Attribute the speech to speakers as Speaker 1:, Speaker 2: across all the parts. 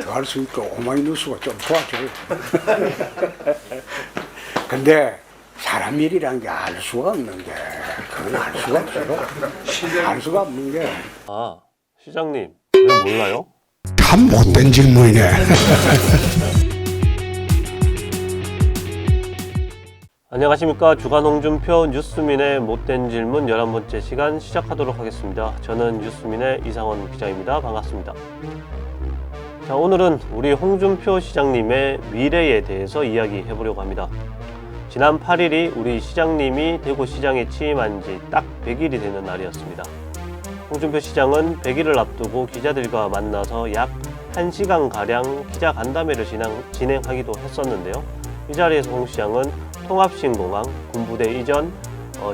Speaker 1: 내가 할 수 있고 오마이뉴스가 좀 도와줘요. 근데 사람 일이란 게 알 수가 없는 게 그건 알 수가 없어요. 알 수가 없는 게
Speaker 2: 아, 시장님, 왜 몰라요?
Speaker 1: 참 못된 질문이네.
Speaker 2: 안녕하십니까. 주간 홍준표 뉴스민의 못된 질문 11번째 시간 시작하도록 하겠습니다. 저는 뉴스민의 이상원 기자입니다. 반갑습니다. 자, 오늘은 우리 홍준표 시장님의 미래에 대해서 이야기해 보려고 합니다. 지난 8일이 우리 시장님이 대구시장에 취임한 지 딱 100일이 되는 날이었습니다. 홍준표 시장은 100일을 앞두고 기자들과 만나서 약 1시간가량 기자 간담회를 진행하기도 했었는데요. 이 자리에서 홍 시장은 통합신공항, 군부대 이전,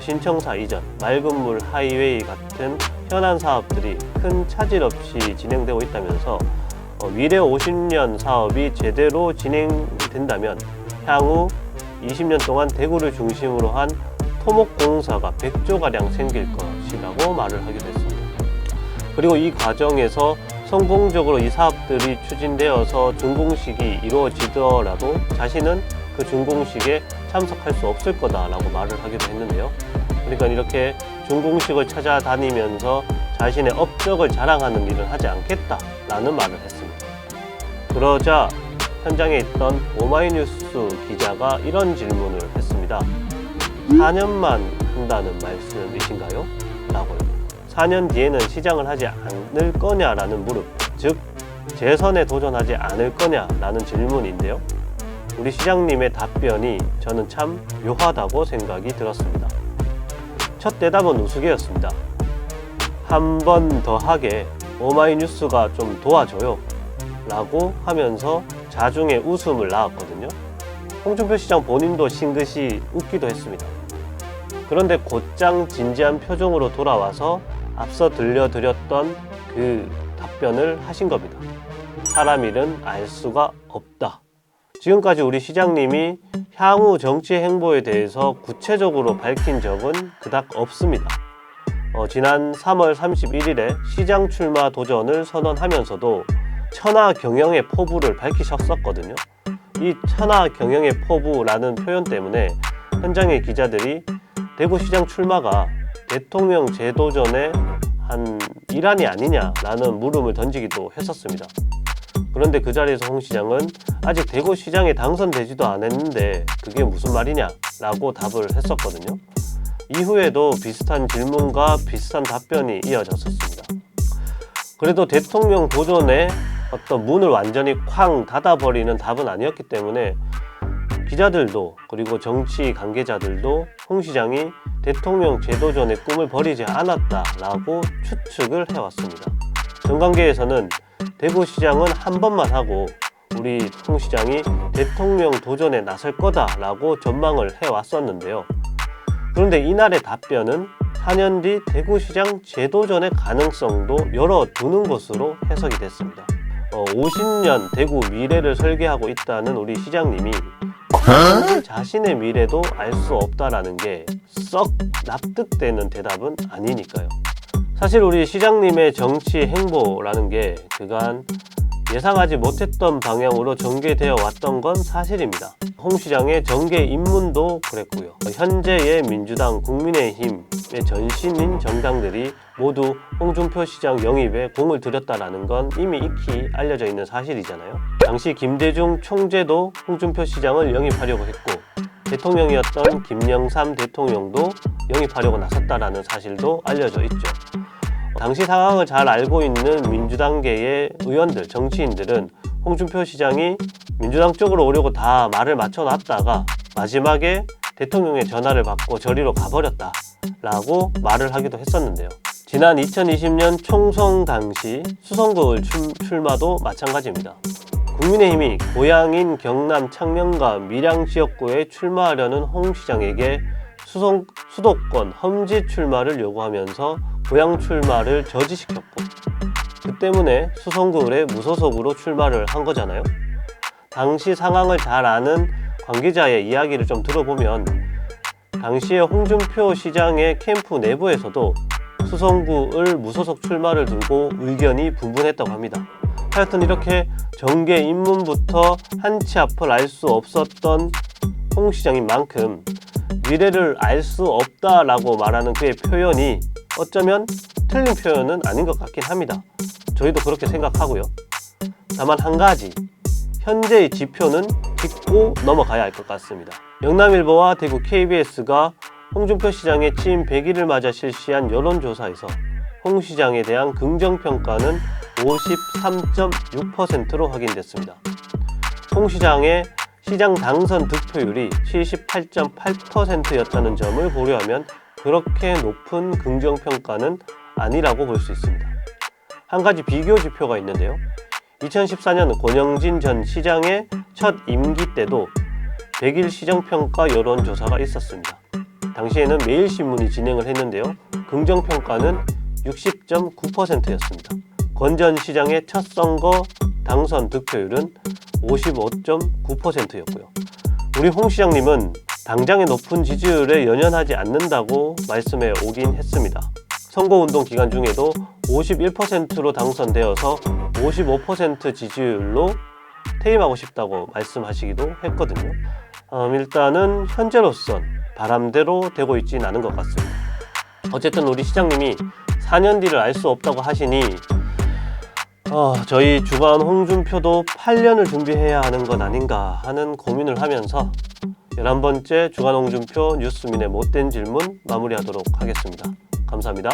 Speaker 2: 신청사 이전, 맑은 물 하이웨이 같은 현안 사업들이 큰 차질 없이 진행되고 있다면서 미래 50년 사업이 제대로 진행된다면 향후 20년 동안 대구를 중심으로 한 토목공사가 100조가량 생길 것이라고 말을 하기도 했습니다. 그리고 이 과정에서 성공적으로 이 사업들이 추진되어서 준공식이 이루어지더라도 자신은 그 준공식에 참석할 수 없을 거다라고 말을 하기도 했는데요. 그러니까 이렇게 준공식을 찾아다니면서 자신의 업적을 자랑하는 일은 하지 않겠다라는 말을 했습니다. 그러자 현장에 있던 오마이뉴스 기자가 이런 질문을 했습니다. 4년만 한다는 말씀이신가요? 라고요. 4년 뒤에는 시장을 하지 않을 거냐라는 물음, 즉 재선에 도전하지 않을 거냐라는 질문인데요. 우리 시장님의 답변이 저는 참 묘하다고 생각이 들었습니다. 첫 대답은 우스개였습니다. 한 번 더 하게 오마이뉴스가 좀 도와줘요 라고 하면서 자중의 웃음을 낳았거든요. 홍준표 시장 본인도 싱긋이 웃기도 했습니다. 그런데 곧장 진지한 표정으로 돌아와서 앞서 들려드렸던 그 답변을 하신 겁니다. 사람 일은 알 수가 없다. 지금까지 우리 시장님이 향후 정치 행보에 대해서 구체적으로 밝힌 적은 그닥 없습니다. 지난 3월 31일에 시장 출마 도전을 선언하면서도 천하 경영의 포부를 밝히셨었거든요. 이 천하 경영의 포부라는 표현 때문에 현장의 기자들이 대구시장 출마가 대통령 재도전의 한 일환이 아니냐라는 물음을 던지기도 했었습니다. 그런데 그 자리에서 홍 시장은 아직 대구시장에 당선되지도 않았는데 그게 무슨 말이냐라고 답을 했었거든요. 이후에도 비슷한 질문과 비슷한 답변이 이어졌었습니다. 그래도 대통령 도전에 어떤 문을 완전히 쾅 닫아버리는 답은 아니었기 때문에 기자들도 그리고 정치 관계자들도 홍 시장이 대통령 재도전의 꿈을 버리지 않았다라고 추측을 해왔습니다. 정관계에서는 대구시장은 한 번만 하고 우리 홍 시장이 대통령 도전에 나설 거다라고 전망을 해왔었는데요. 그런데 이날의 답변은 4년 뒤 대구시장 재도전의 가능성도 열어두는 것으로 해석이 됐습니다. 50년 대구 미래를 설계하고 있다는 우리 시장님이 자신의 미래도 알 수 없다라는 게 썩 납득되는 대답은 아니니까요. 사실 우리 시장님의 정치 행보라는 게 그간 예상하지 못했던 방향으로 전개되어 왔던 건 사실입니다. 홍 시장의 정계 입문도 그랬고요. 현재의 민주당, 국민의힘의 전신인 정당들이 모두 홍준표 시장 영입에 공을 들였다는 건 이미 익히 알려져 있는 사실이잖아요. 당시 김대중 총재도 홍준표 시장을 영입하려고 했고 대통령이었던 김영삼 대통령도 영입하려고 나섰다는 사실도 알려져 있죠. 당시 상황을 잘 알고 있는 민주당계의 의원들, 정치인들은 홍준표 시장이 민주당 쪽으로 오려고 다 말을 맞춰놨다가 마지막에 대통령의 전화를 받고 저리로 가버렸다 라고 말을 하기도 했었는데요. 지난 2020년 총선 당시 수성구 출마도 마찬가지입니다. 국민의힘이 고향인 경남 창녕과 밀양 지역구에 출마하려는 홍 시장에게 수도권 험지 출마를 요구하면서 고향 출마를 저지시켰고 그 때문에 수성구에 무소속으로 출마를 한 거잖아요. 당시 상황을 잘 아는 관계자의 이야기를 좀 들어보면 당시에 홍준표 시장의 캠프 내부에서도 수성구를 무소속 출마를 두고 의견이 분분했다고 합니다. 하여튼 이렇게 정계 입문부터 한치 앞을 알 수 없었던 홍 시장인 만큼 미래를 알 수 없다라고 말하는 그의 표현이 어쩌면 틀린 표현은 아닌 것 같긴 합니다. 저희도 그렇게 생각하고요. 다만 한 가지, 현재의 지표는 짚고 넘어가야 할 것 같습니다. 영남일보와 대구 KBS가 홍준표 시장의 취임 100일을 맞아 실시한 여론조사에서 홍 시장에 대한 긍정평가는 53.6%로 확인됐습니다. 홍 시장의 시장 당선 득표율이 78.8%였다는 점을 고려하면 그렇게 높은 긍정평가는 아니라고 볼 수 있습니다. 한 가지 비교 지표가 있는데요. 2014년 권영진 전 시장의 첫 임기 때도 100일 시정평가 여론조사가 있었습니다. 당시에는 매일신문이 진행을 했는데요. 긍정평가는 60.9%였습니다. 권 전 시장의 첫 선거 당선 득표율은 55.9%였고요. 우리 홍 시장님은 당장의 높은 지지율에 연연하지 않는다고 말씀해 오긴 했습니다. 선거운동 기간 중에도 51%로 당선되어서 55% 지지율로 퇴임하고 싶다고 말씀하시기도 했거든요. 일단은 현재로선 바람대로 되고 있지는 않은 것 같습니다. 어쨌든 우리 시장님이 4년 뒤를 알 수 없다고 하시니 저희 주간 홍준표도 8년을 준비해야 하는 것 아닌가 하는 고민을 하면서 11번째 주간 홍준표 뉴스민의 못된 질문 마무리하도록 하겠습니다. 감사합니다.